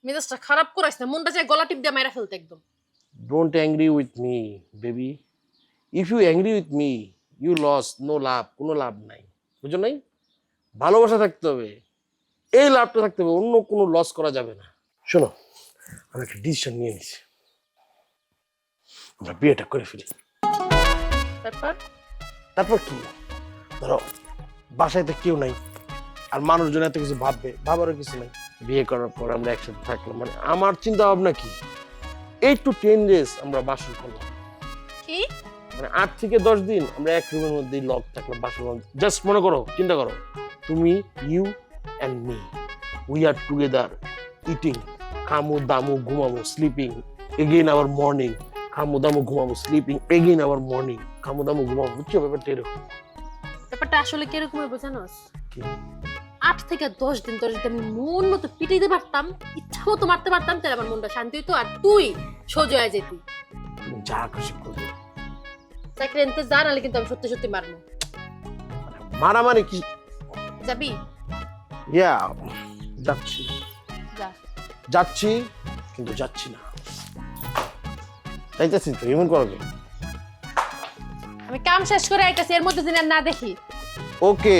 মেজাজটা খারাপ করাইছ না, মনটা চাই গলা টিপ দিয়ে মাইরা ফেলতে একদম। Don't angry with me baby. If you angry with me you loss, no লাভ, কোনো লাভ নাই, বুঝো নাই? ভালোবাসা থাকতে হবে, এই লাভটা থাকতে হবে, অন্য কোনো লস করা যাবে না। শোনো, আমি একটা ডিসিশন নিয়ে নিছি, আমরা বিয়েটা করে ফেলি। তারপর তারপর কি, ধরো বাসায় তো কেউ নাই, আর মানুষজন এত কিছু ভাববে, ভাবারও কিছু নাই। বিয়ে করার পর আমরা একসাথে থাকলাম, মানে আমার চিন্তা ভাবনা কি, 8 to 10 days আমরা বাসর করলাম, কি মানে 8 থেকে 10 দিন আমরা এক রুমের মধ্যেই লক থাকলাম, বাসর মধ্যে। জাস্ট মনে করো, চিন্তা করো, তুমি, you and me, we are together, eating, খামু দামু ঘুমাবো, স্লিপিং এগেইন আওয়ার মর্নিং, খামু দামু ঘুমাবো, স্লিপিং এগেইন আওয়ার মর্নিং, খামু দামু ঘুমাবো। বুঝছো ব্যাপারটা এরকম? ব্যাপারটা আসলে কিরকম হবে জানোস? কি? 8 থেকে 10 দিন তোর যদি আমি মন মতো পিটাইতে পারতাম, ইচ্ছা মতো মারতে পারতাম, তাহলে আমার মনটা শান্তি হইতো, আর তুই সোজা হয়ে যেতি। তুমি যা খুশি করবে। চাকরি আনতে যা, নাহলে কিন্তু আমি সত্যি সত্যি মারবো। মারামারি কি? যাবি? ইয়া, যাচ্ছি যা। যাচ্ছি, কিন্তু যাচ্ছি না। যাইতেছি তো, এমন করো কেন? আমি কাম শেষ করে আইতাছি, এর মধ্যে যেন আর না দেখি। ওকে।